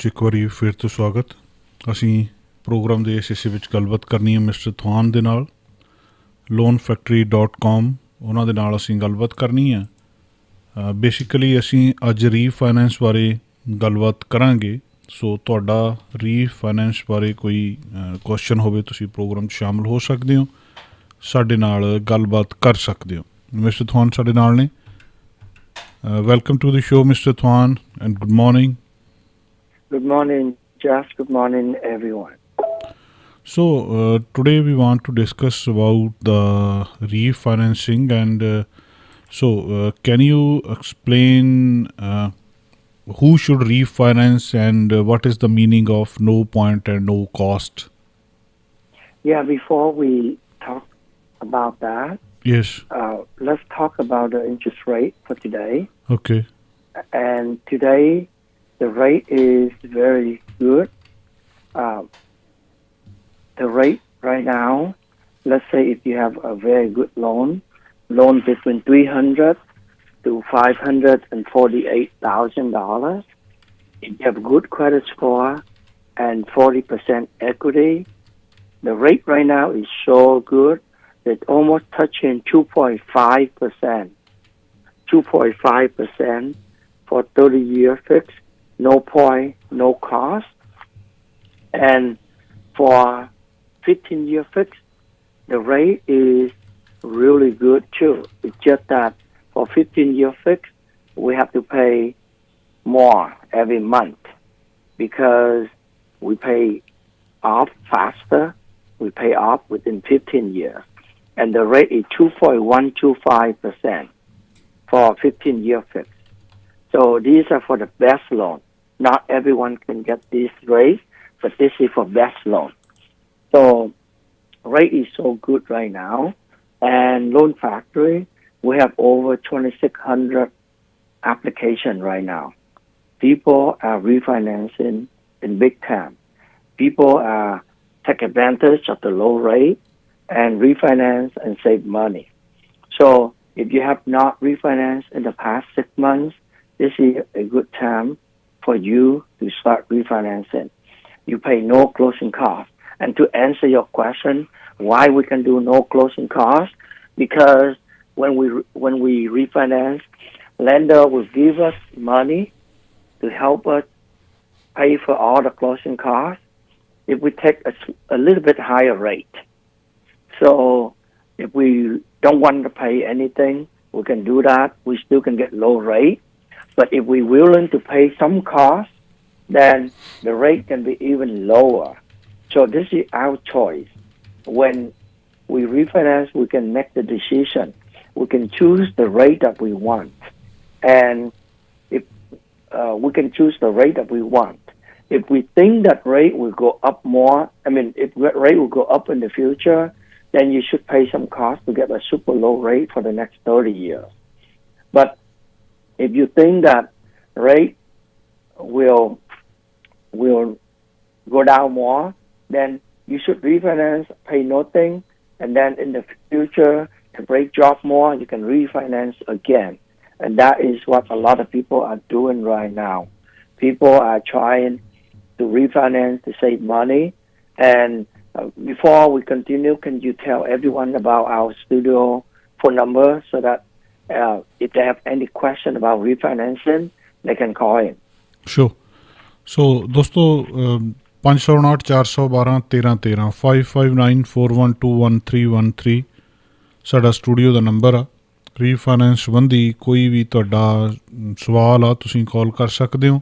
'ਚ ਇੱਕ ਵਾਰੀ ਫਿਰ ਤੋਂ ਸਵਾਗਤ। ਅਸੀਂ ਪ੍ਰੋਗਰਾਮ ਦੇ ਇਸ ਹਿੱਸੇ ਵਿੱਚ ਗੱਲਬਾਤ ਕਰਨੀ ਹੈ ਮਿਸਟਰ ਥਵਾਨ ਦੇ ਨਾਲ। loanfactory.com ਉਹਨਾਂ ਦੇ ਨਾਲ ਅਸੀਂ ਗੱਲਬਾਤ ਕਰਨੀ ਹੈ। ਬੇਸਿਕਲੀ ਅਸੀਂ ਅੱਜ ਰੀਫਾਈਨੈਂਸ ਬਾਰੇ ਗੱਲਬਾਤ ਕਰਾਂਗੇ। ਸੋ ਤੁਹਾਡਾ ਰੀਫਾਈਨੈਂਸ ਬਾਰੇ ਕੋਈ ਕੁਐਸਚਨ ਹੋਵੇ ਤੁਸੀਂ ਪ੍ਰੋਗਰਾਮ 'ਚ ਸ਼ਾਮਲ ਹੋ ਸਕਦੇ ਹੋ, ਸਾਡੇ ਨਾਲ ਗੱਲਬਾਤ ਕਰ ਸਕਦੇ ਹੋ। ਮਿਸਟਰ ਥਵਾਨ ਸਾਡੇ ਨਾਲ ਨੇ। Welcome to the show mister Dhawan and good morning. Good morning, Jeff. Good morning, everyone. So today we want to discuss about the refinancing and can you explain who should refinance and what is the meaning of no point and no cost? Yeah, before we talk about that, Yes. let's talk about the interest rate for today. Okay. And today, the rate is very good. The rate right now, let's say if you have a very good loan between $300 to $548,000, if you have good credit score and 40% equity, the rate right now is so good that it's almost touching 2.5%. 2.5% for 30-year fixed. No point, no cost. And for 15-year fixed, the rate is really good too. It's just that for 15-year fixed, we have to pay more every month because we pay off faster. We pay off within 15 years. And the rate is 2.125% for 15-year fixed. So these are for the best loan. Not everyone can get this rate, but this is for best loan. So rate is so good right now. And Loan Factory, we have over 2,600 applications right now. People are refinancing in big time. People are take advantage of the low rate and refinance and save money. So if you have not refinanced in the past 6 months, this is a good time for you to start refinancing. You pay no closing costs. And to answer your question, why we can do no closing costs? Because when we refinance, lender will give us money to help us pay for all the closing costs if we take a little bit higher rate. So if we don't want to pay anything, we can do that. We still can get low rate. But if we're willing to pay some cost, then the rate can be even lower. So this is our choice. When we refinance, we can make the decision. We can choose the rate that we want. And if we can choose the rate that we want. If we think that rate will go up more, if rate will go up in the future, then you should pay some cost to get a super low rate for the next 30 years. But if you think that rate will go down more, then you should refinance, pay nothing, and then in the future, if rate drop more, you can refinance again. And that is what a lot of people are doing right now. People are trying to refinance to save money. And before we continue, can you tell everyone about our studio phone number so that if they have any question about refinancing, they can call in. Sure. So दोस्तों 559 412 1313 5594121313 ਸਾਡਾ studio ਦਾ number ਆ। Refinance ਸੰਬੰਧੀ ਕੋਈ ਵੀ ਤੁਹਾਡਾ ਸਵਾਲ ਆ ਤੁਸੀਂ ਕਾਲ ਕਰ ਸਕਦੇ ਹੋ।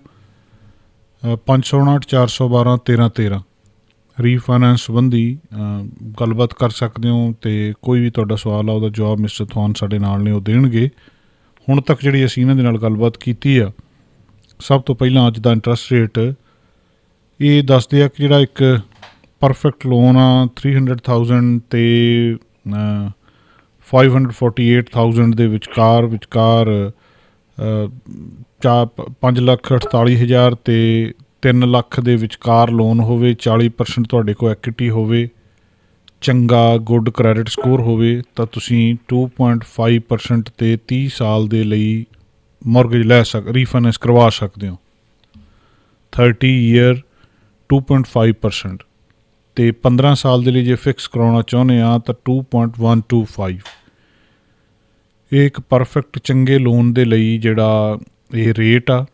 559 412 1313 ਰੀਫਾਈਨੈਂਸ ਸੰਬੰਧੀ ਗੱਲਬਾਤ ਕਰ ਸਕਦੇ ਹੋ ਅਤੇ ਕੋਈ ਵੀ ਤੁਹਾਡਾ ਸਵਾਲ ਆ ਉਹਦਾ ਜਵਾਬ ਮਿਸਟਰ ਥਵਾਨ ਸਾਡੇ ਨਾਲ ਨੇ ਉਹ ਦੇਣਗੇ। ਹੁਣ ਤੱਕ ਜਿਹੜੀ ਅਸੀਂ ਇਹਨਾਂ ਦੇ ਨਾਲ ਗੱਲਬਾਤ ਕੀਤੀ ਆ, ਸਭ ਤੋਂ ਪਹਿਲਾਂ ਅੱਜ ਦਾ ਇੰਟਰਸਟ ਰੇਟ ਇਹ ਦੱਸਦੇ ਆ ਕਿ ਜਿਹੜਾ ਇੱਕ ਪਰਫੈਕਟ ਲੋਨ ਆ 300,000 ਅਤੇ 548,000 ਦੇ ਵਿਚਕਾਰ 5,48,000 ਅਤੇ 3 ਲੱਖ ਦੇ ਵਿਚਕਾਰ ਲੋਨ ਹੋਵੇ, 40% ਤੁਹਾਡੇ ਕੋਲ ਐਕੁਇਟੀ ਹੋਵੇ, ਚੰਗਾ ਗੁੱਡ ਕ੍ਰੈਡਿਟ ਸਕੋਰ ਹੋਵੇ ਤਾਂ ਤੁਸੀਂ 2.5% ਅਤੇ 30 ਸਾਲ ਦੇ ਲਈ ਮੌਰਗੇਜ ਰੀਫਾਈਨੈਂਸ ਕਰਵਾ ਸਕਦੇ ਹੋ। 30 ਈਅਰ 2.5%, ਅਤੇ 15 ਸਾਲ ਦੇ ਲਈ ਜੇ ਫਿਕਸ ਕਰਾਉਣਾ ਚਾਹੁੰਦੇ ਆ ਤਾਂ 2.125। ਇਹ ਇੱਕ ਪਰਫੈਕਟ ਚੰਗੇ ਲੋਨ ਦੇ ਲਈ ਜਿਹੜਾ ਇਹ ਰੇਟ ਆ।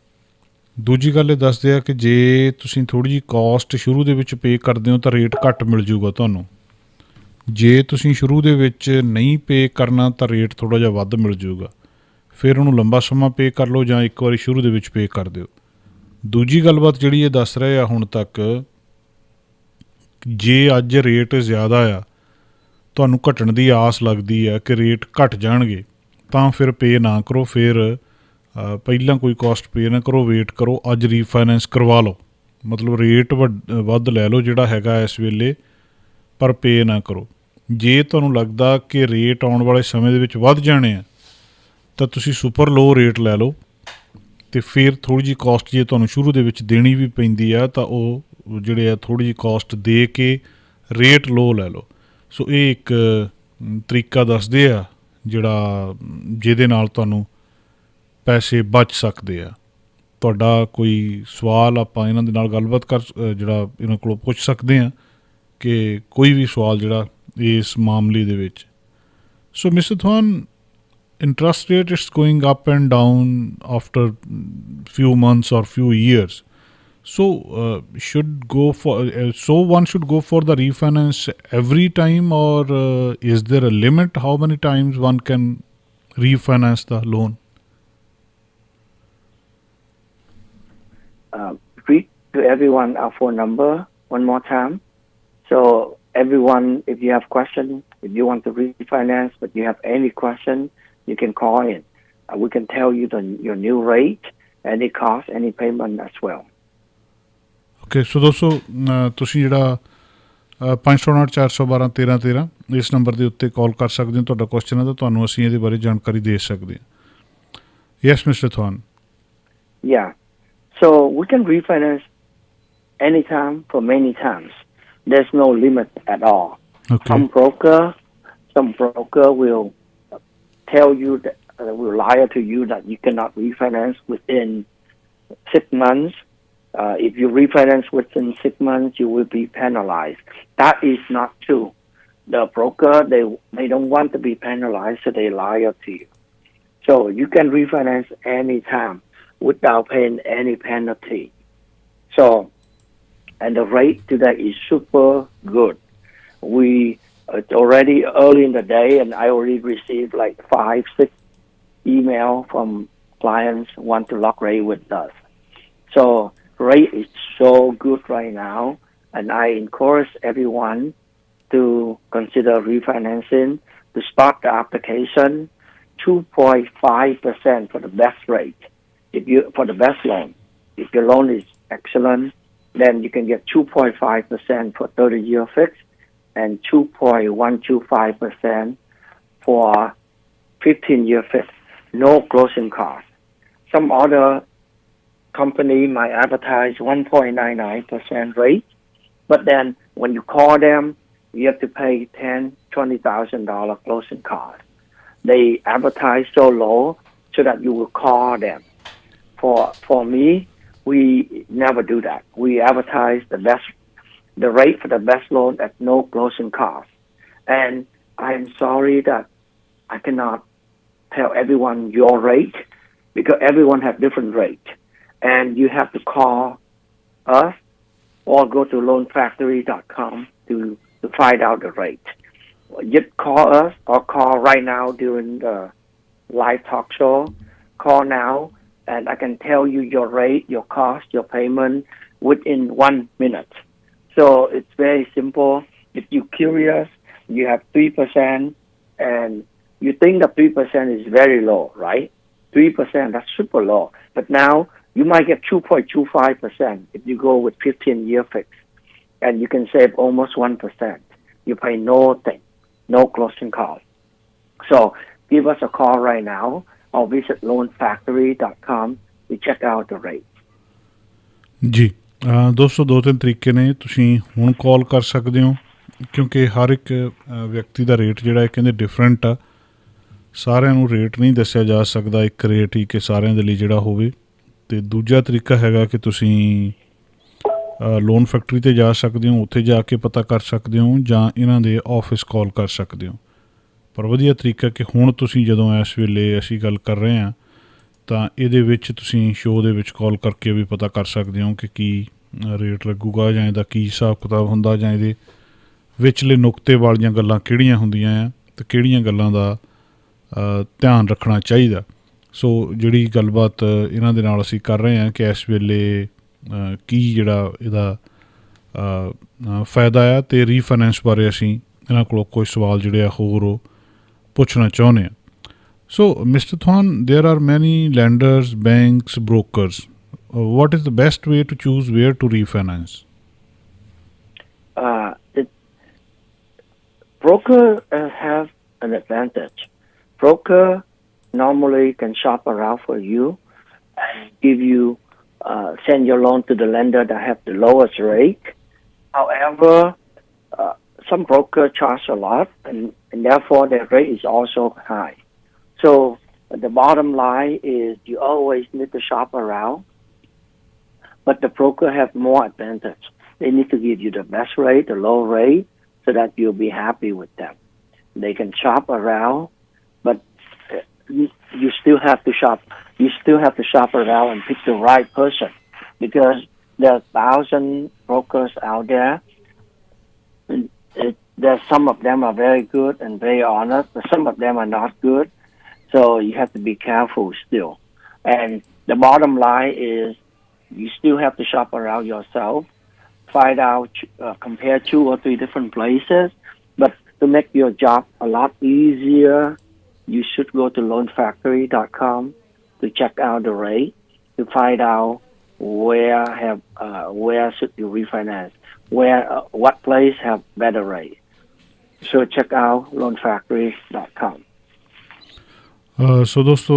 ਦੂਜੀ ਗੱਲ ਇਹ ਦੱਸਦੇ ਆ ਕਿ ਜੇ ਤੁਸੀਂ ਥੋੜ੍ਹੀ ਜਿਹੀ ਕੋਸਟ ਸ਼ੁਰੂ ਦੇ ਵਿੱਚ ਪੇ ਕਰਦੇ ਹੋ ਤਾਂ ਰੇਟ ਘੱਟ ਮਿਲ ਜੂਗਾ ਤੁਹਾਨੂੰ। ਜੇ ਤੁਸੀਂ ਸ਼ੁਰੂ ਦੇ ਵਿੱਚ ਨਹੀਂ ਪੇ ਕਰਨਾ ਤਾਂ ਰੇਟ ਥੋੜ੍ਹਾ ਜਿਹਾ ਵੱਧ ਮਿਲ ਜੂਗਾ। ਫਿਰ ਉਹਨੂੰ ਲੰਬਾ ਸਮਾਂ ਪੇ ਕਰ ਲਓ ਜਾਂ ਇੱਕ ਵਾਰੀ ਸ਼ੁਰੂ ਦੇ ਵਿੱਚ ਪੇ ਕਰ ਦਿਓ। ਦੂਜੀ ਗੱਲਬਾਤ ਜਿਹੜੀ ਇਹ ਦੱਸ ਰਹੇ ਆ ਹੁਣ ਤੱਕ, ਜੇ ਅੱਜ ਰੇਟ ਜ਼ਿਆਦਾ ਆ, ਤੁਹਾਨੂੰ ਘਟਣ ਦੀ ਆਸ ਲੱਗਦੀ ਹੈ ਕਿ ਰੇਟ ਘਟ ਜਾਣਗੇ, ਤਾਂ ਫਿਰ ਪੇ ਨਾ ਕਰੋ। ਫਿਰ ਪਹਿਲਾਂ ਕੋਈ ਕੋਸਟ ਪੇ ਨਾ ਕਰੋ, ਵੇਟ ਕਰੋ, ਅੱਜ ਰੀਫਾਈਨੈਂਸ ਕਰਵਾ ਲਓ। ਮਤਲਬ ਰੇਟ ਵੱਧ ਲੈ ਲਓ ਜਿਹੜਾ ਹੈਗਾ ਇਸ ਵੇਲੇ, ਪਰ ਪੇ ਨਾ ਕਰੋ। ਜੇ ਤੁਹਾਨੂੰ ਲੱਗਦਾ ਕਿ ਰੇਟ ਆਉਣ ਵਾਲੇ ਸਮੇਂ ਦੇ ਵਿੱਚ ਵੱਧ ਜਾਣੇ ਆ ਤਾਂ ਤੁਸੀਂ ਸੁਪਰ ਲੋ ਰੇਟ ਲੈ ਲਓ, ਅਤੇ ਫਿਰ ਥੋੜ੍ਹੀ ਜਿਹੀ ਕੋਸਟ ਜੇ ਤੁਹਾਨੂੰ ਸ਼ੁਰੂ ਦੇ ਵਿੱਚ ਦੇਣੀ ਵੀ ਪੈਂਦੀ ਆ ਤਾਂ ਉਹ ਜਿਹੜੇ ਆ ਥੋੜ੍ਹੀ ਜਿਹੀ ਕੋਸਟ ਦੇ ਕੇ ਰੇਟ ਲੋ ਲੈ ਲਓ। ਸੋ ਇਹ ਇੱਕ ਤਰੀਕਾ ਦੱਸਦੇ ਆ ਜਿਹੜਾ ਜਿਹਦੇ ਨਾਲ ਤੁਹਾਨੂੰ ਪੈਸੇ ਬਚ ਸਕਦੇ ਆ। ਤੁਹਾਡਾ ਕੋਈ ਸਵਾਲ ਆਪਾਂ ਇਹਨਾਂ ਦੇ ਨਾਲ ਗੱਲਬਾਤ ਜਿਹੜਾ ਇਹਨਾਂ ਕੋਲੋਂ ਪੁੱਛ ਸਕਦੇ ਹਾਂ ਕਿ ਕੋਈ ਵੀ ਸਵਾਲ ਜਿਹੜਾ ਇਸ ਮਾਮਲੇ ਦੇ ਵਿੱਚ। ਸੋ mister ਥਵਾਨ, interest rate is going up and down after few months or few years, so one should go for the refinance every time, or is there a limit how many times one can refinance the loan? Read to everyone our phone number one more time. So everyone, if you have questions, if you want to refinance but you have any question, you can call in. We can tell you your new rate, any cost, any payment as well. Okay, so ਦੋਸਤੋ ਤੁਸੀਂ ਜਿਹੜਾ 559-412-1313 ਇਸ number ਦੇ ਉੱਤੇ ਕਾਲ ਕਰ ਸਕਦੇ ਹੋ। ਤੁਹਾਡਾ ਕੁਐਸਚਨ ਹੈ ਤਾਂ ਤੁਹਾਨੂੰ ਅਸੀਂ ਇਹਦੇ ਬਾਰੇ ਜਾਣਕਾਰੀ ਦੇ ਸਕਦੇ ਹਾਂ। Yes mister Dhawan. Yeah, so we can refinance anytime for many times. There's no limit at all. Okay. Some broker will tell you that will lie to you that you cannot refinance within 6 months. If you refinance within 6 months, you will be penalized. That is not true. The broker, they don't want to be penalized, so they lie to you. So you can refinance anytime without paying any penalty. So, and the rate today is super good. It's already early in the day, and I already received like 5-6 email from clients want to lock rate with us. So rate is so good right now, and I encourage everyone to consider refinancing. To start the application, 2.5% for the best rate. For the best loan, if your loan is excellent, then you can get 2.5% for 30-year fixed, and 2.125% for 15-year fixed. No closing cost. Some other company might advertise 1.99% rate, but then when you call them, you have to pay $10,000-$20,000 closing cost. They advertise so low so that you will call them. For me, we never do that. We advertise the rate for the best loan at no closing cost. And I'm sorry that I cannot tell everyone your rate, because everyone has different rate. And you have to call us or go to loanfactory.com to find out the rate. Just call us or call right now during the live talk show. Call now, and I can tell you your rate, your cost, your payment within 1 minute. So it's very simple. If you're curious, you have 3%, and you think that 3% is very low, right? 3%, that's super low. But now you might get 2.25% if you go with 15-year fix, and you can save almost 1%. You pay nothing, no closing cost. So give us a call right now, or visit loanfactory.com to check out the rate. ਜੀ ਦੋਸਤੋ, 2-3 ਤਰੀਕੇ ਨੇ। ਤੁਸੀਂ ਹੁਣ ਕਾਲ ਕਰ ਸਕਦੇ ਹੋ, ਕਿਉਂਕਿ ਹਰ ਇੱਕ ਵਿਅਕਤੀ ਦਾ ਰੇਟ ਜਿਹੜਾ ਹੈ ਕਹਿੰਦੇ ਡਿਫਰੈਂਟ ਆ। ਸਾਰਿਆਂ ਨੂੰ ਰੇਟ ਨਹੀਂ ਦੱਸਿਆ ਜਾ ਸਕਦਾ ਇੱਕ ਰੇਟ ਹੀ ਕਿ ਸਾਰਿਆਂ ਦੇ ਲਈ ਜਿਹੜਾ ਹੋਵੇ। ਅਤੇ ਦੂਜਾ ਤਰੀਕਾ ਹੈਗਾ ਕਿ ਤੁਸੀਂ ਲੋਨ ਫੈਕਟਰੀ 'ਤੇ ਜਾ ਸਕਦੇ ਹੋ, ਉੱਥੇ ਜਾ ਕੇ ਪਤਾ ਕਰ ਸਕਦੇ ਹੋ, ਜਾਂ ਇਹਨਾਂ ਦੇ ਆਫਿਸ ਕਾਲ ਕਰ ਸਕਦੇ ਹੋ। ਪਰ ਵਧੀਆ ਤਰੀਕਾ ਕਿ ਹੁਣ ਤੁਸੀਂ ਜਦੋਂ ਇਸ ਵੇਲੇ ਅਸੀਂ ਗੱਲ ਕਰ ਰਹੇ ਹਾਂ ਤਾਂ ਇਹਦੇ ਵਿੱਚ ਤੁਸੀਂ ਸ਼ੋਅ ਦੇ ਵਿੱਚ ਕਾਲ ਕਰਕੇ ਵੀ ਪਤਾ ਕਰ ਸਕਦੇ ਹੋ ਕਿ ਕੀ ਰੇਟ ਲੱਗੂਗਾ, ਜਾਂ ਇਹਦਾ ਕੀ ਹਿਸਾਬ ਕਿਤਾਬ ਹੁੰਦਾ, ਜਾਂ ਇਹਦੇ ਵਿਚਲੇ ਨੁਕਤੇ ਵਾਲੀਆਂ ਗੱਲਾਂ ਕਿਹੜੀਆਂ ਹੁੰਦੀਆਂ ਆ ਅਤੇ ਕਿਹੜੀਆਂ ਗੱਲਾਂ ਦਾ ਧਿਆਨ ਰੱਖਣਾ ਚਾਹੀਦਾ। ਸੋ ਜਿਹੜੀ ਗੱਲਬਾਤ ਇਹਨਾਂ ਦੇ ਨਾਲ ਅਸੀਂ ਕਰ ਰਹੇ ਹਾਂ ਕਿ ਇਸ ਵੇਲੇ ਕੀ ਜਿਹੜਾ ਇਹਦਾ ਫਾਇਦਾ ਆ, ਅਤੇ ਰੀਫਾਈਨੈਂਸ ਬਾਰੇ ਅਸੀਂ ਇਹਨਾਂ ਕੋਲੋਂ ਕੋਈ ਸਵਾਲ ਜਿਹੜੇ ਆ ਹੋਰ ਉਹ ਪੁੱਛਣਾ ਚਾਹੁੰਦੇ ਹਾਂ। ਸੋ ਮਿਸਟਰ ਥਵਾਨ, ਦੇਰ ਆਰ ਮੈਨੀ lenders, banks, brokers. What is the best way to choose where to refinance? Broker have an advantage. Broker normally can shop around for you and give you send your loan to the lender that have the lowest rate. However, some broker charge a lot, and therefore their rate is also high. So the bottom line is you always need to shop around, but the broker have more advantage. They need to give you the best rate, the low rate, so that you'll be happy with them. They can shop around, but you still have to shop. You still have to shop around and pick the right person, because there are 1,000 brokers out there. There's some of them are very good and very honest, but some of them are not good. So you have to be careful still. And the bottom line is you still have to shop around yourself, find out, compare 2 or 3 different places. But to make your job a lot easier, you should go to loanfactory.com to check out the rate, to find out where should you refinance, what place have better rate. So check out loanfactory.com. ਸੋ ਦੋਸਤੋ,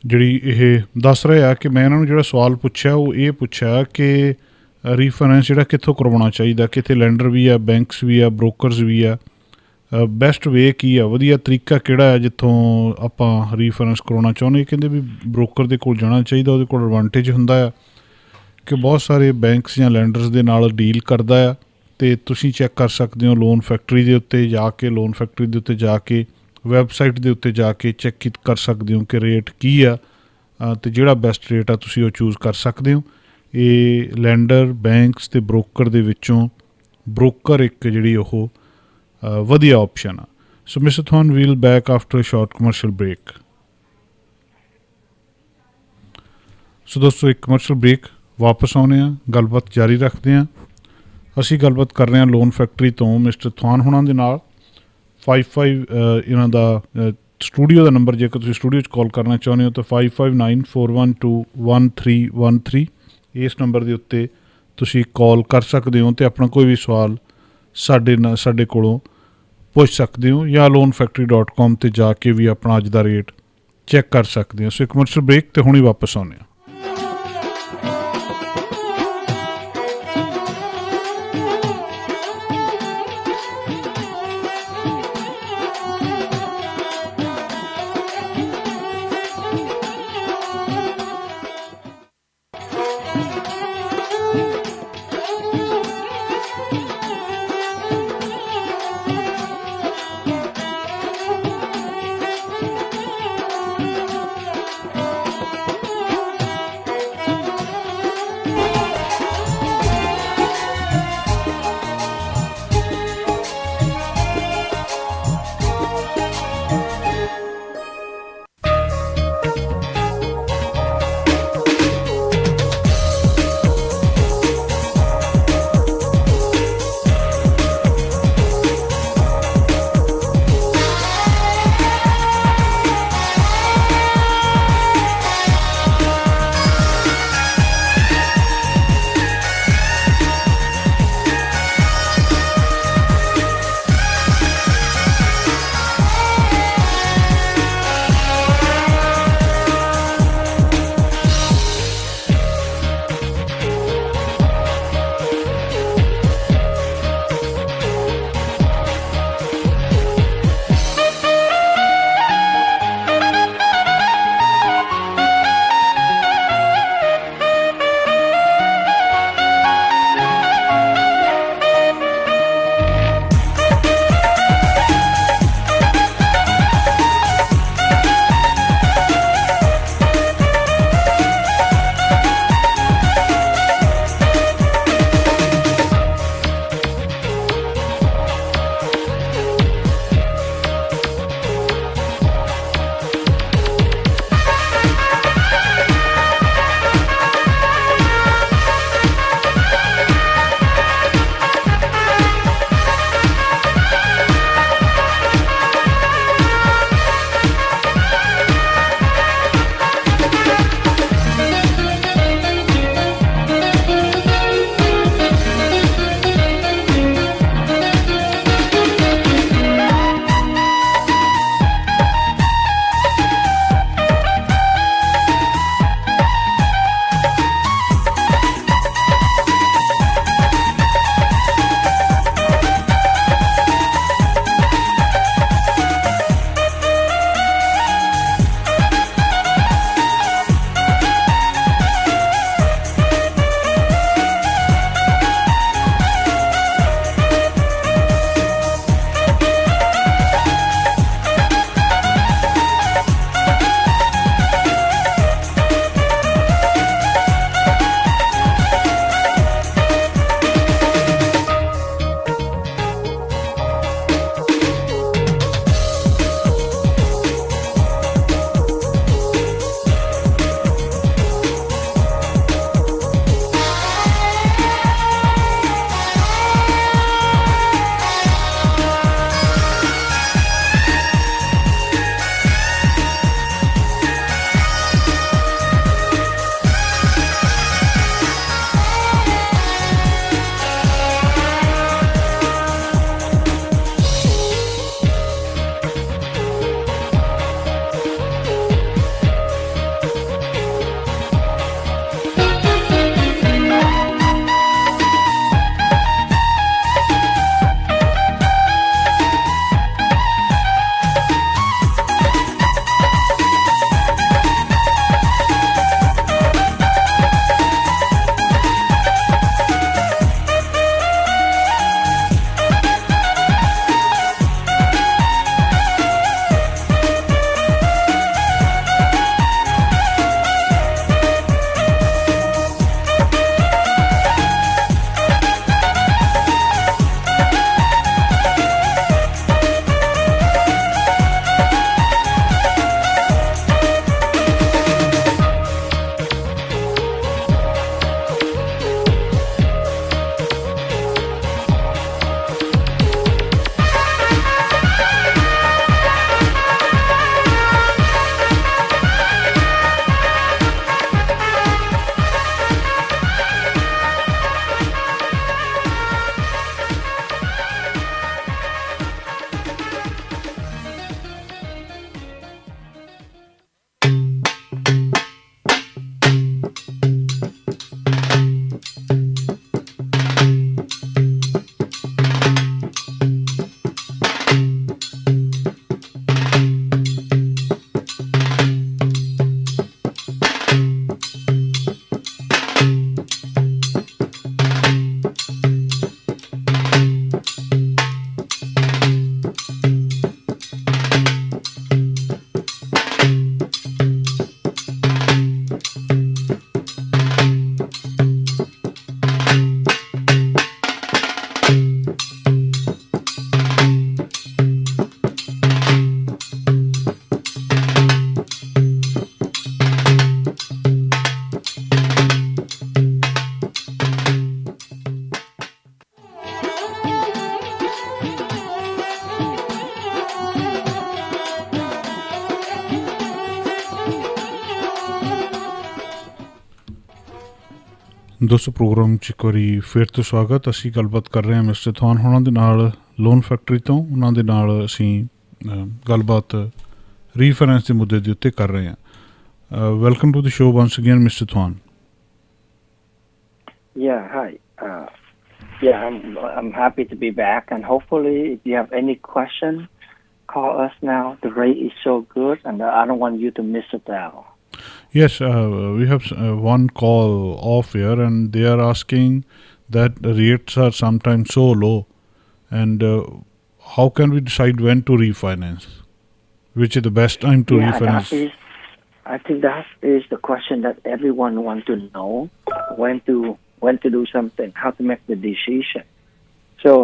ਜਿਹੜੀ ਇਹ ਦੱਸ ਰਹੇ ਆ ਕਿ ਮੈਂ ਇਹਨਾਂ ਨੂੰ ਜਿਹੜਾ ਸਵਾਲ ਪੁੱਛਿਆ ਉਹ ਇਹ ਪੁੱਛਿਆ ਕਿ ਰੀਫਾਈਨੈਂਸ ਜਿਹੜਾ ਕਿੱਥੋਂ ਕਰਵਾਉਣਾ ਚਾਹੀਦਾ, ਕਿੱਥੇ ਲੈਂਡਰ ਵੀ ਆ, ਬੈਂਕਸ ਵੀ ਆ, ਬ੍ਰੋਕਰਸ ਵੀ ਆ, ਬੈਸਟ ਵੇ ਕੀ ਆ, ਵਧੀਆ ਤਰੀਕਾ ਕਿਹੜਾ ਆ ਜਿੱਥੋਂ ਆਪਾਂ ਰੀਫਾਈਨੈਂਸ ਕਰਵਾਉਣਾ ਚਾਹੁੰਦੇ। ਕਹਿੰਦੇ ਵੀ ਬ੍ਰੋਕਰ ਦੇ ਕੋਲ ਜਾਣਾ ਚਾਹੀਦਾ, ਉਹਦੇ ਕੋਲ ਐਡਵਾਂਟੇਜ ਹੁੰਦਾ ਆ ਕਿ ਬਹੁਤ ਸਾਰੇ ਬੈਂਕਸ ਜਾਂ ਲੈਂਡਰਸ ਦੇ ਨਾਲ ਡੀਲ ਕਰਦਾ ਆ, ਅਤੇ ਤੁਸੀਂ ਚੈੱਕ ਕਰ ਸਕਦੇ ਹੋ ਲੋਨ ਫੈਕਟਰੀ ਦੇ ਉੱਤੇ ਜਾ ਕੇ, ਲੋਨ ਫੈਕਟਰੀ ਦੇ ਉੱਤੇ ਜਾ ਕੇ, ਵੈਬਸਾਈਟ ਦੇ ਉੱਤੇ ਜਾ ਕੇ ਚੈੱਕ ਕਰ ਸਕਦੇ ਹੋ ਕਿ ਰੇਟ ਕੀ ਆ, ਅਤੇ ਜਿਹੜਾ ਬੈਸਟ ਰੇਟ ਆ ਤੁਸੀਂ ਉਹ ਚੂਜ਼ ਕਰ ਸਕਦੇ ਹੋ। ਇਹ ਲੈਂਡਰ, ਬੈਂਕਸ ਅਤੇ ਬ੍ਰੋਕਰ ਦੇ ਵਿੱਚੋਂ ਬ੍ਰੋਕਰ ਇੱਕ ਜਿਹੜੀ ਉਹ ਵਧੀਆ ਆਪਸ਼ਨ ਆ। So mister Dhawan, we'll back after short commercial break. So ਦੋਸਤੋ, ਇੱਕ ਕਮਰਸ਼ੀਅਲ ਬ੍ਰੇਕ, ਵਾਪਸ ਆਉਂਦੇ ਹਾਂ, ਗੱਲਬਾਤ ਜਾਰੀ ਰੱਖਦੇ ਹਾਂ। ਅਸੀਂ ਗੱਲਬਾਤ ਕਰ ਰਹੇ ਹਾਂ ਲੋਨ ਫੈਕਟਰੀ ਤੋਂ ਮਿਸਟਰ ਥਵਾਨ ਹੋਣਾ ਦੇ ਨਾਲ। 55 ਇਹਨਾਂ ਦਾ ਸਟੂਡੀਓ ਦਾ ਨੰਬਰ, ਜੇਕਰ ਤੁਸੀਂ ਸਟੂਡੀਓ 'ਚ ਕਾਲ ਕਰਨਾ ਚਾਹੁੰਦੇ ਹੋ ਤਾਂ 5594121313, ਇਸ ਨੰਬਰ ਦੇ ਉੱਤੇ ਤੁਸੀਂ ਕਾਲ ਕਰ ਸਕਦੇ ਹੋ ਅਤੇ ਆਪਣਾ ਕੋਈ ਵੀ ਸਵਾਲ ਸਾਡੇ ਕੋਲੋਂ ਪੁੱਛ ਸਕਦੇ ਹੋ, ਜਾਂ loanfactory.com 'ਤੇ ਜਾ ਕੇ ਵੀ ਆਪਣਾ ਅੱਜ ਦਾ ਰੇਟ ਚੈੱਕ ਕਰ ਸਕਦੇ ਹੋ। ਸੋ ਇੱਕ ਕਮਰਸ਼ੀਅਲ ਬ੍ਰੇਕ ਅਤੇ ਹੁਣੇ ਵਾਪਸ ਆਉਂਦੇ ਹਾਂ। ਦੋਸਤੋ ਪ੍ਰੋਗਰਾਮ 'ਚ ਇੱਕ ਵਾਰੀ ਫਿਰ ਤੋਂ ਸਵਾਗਤ। ਅਸੀਂ ਗੱਲਬਾਤ ਕਰ ਰਹੇ ਹਾਂ ਮਿਸਟਰ ਥਾਨ ਹੋਣਾ ਦੇ ਨਾਲ ਲੋਨ ਫੈਕਟਰੀ ਤੋਂ। ਉਹਨਾਂ ਦੇ ਨਾਲ ਅਸੀਂ ਗੱਲਬਾਤ ਰੀਫਾਈਨੈਂਸ ਦੇ ਮੁੱਦੇ ਦੇ ਉੱਤੇ ਕਰ ਰਹੇ ਹਾਂ। Welcome to the show once again mister ਥਾਨ। Yeah, hi. Yeah, I'm happy to be back, and hopefully, if you have any question, call us now. The rate is so good, and I don't want you to miss it out. Yes, we have one call off here, and they are asking that the rates are sometimes so low, and how can we decide when to refinance? Which is the best time to refinance? I think that is the question that everyone wants to know, when to do something, how to make the decision. So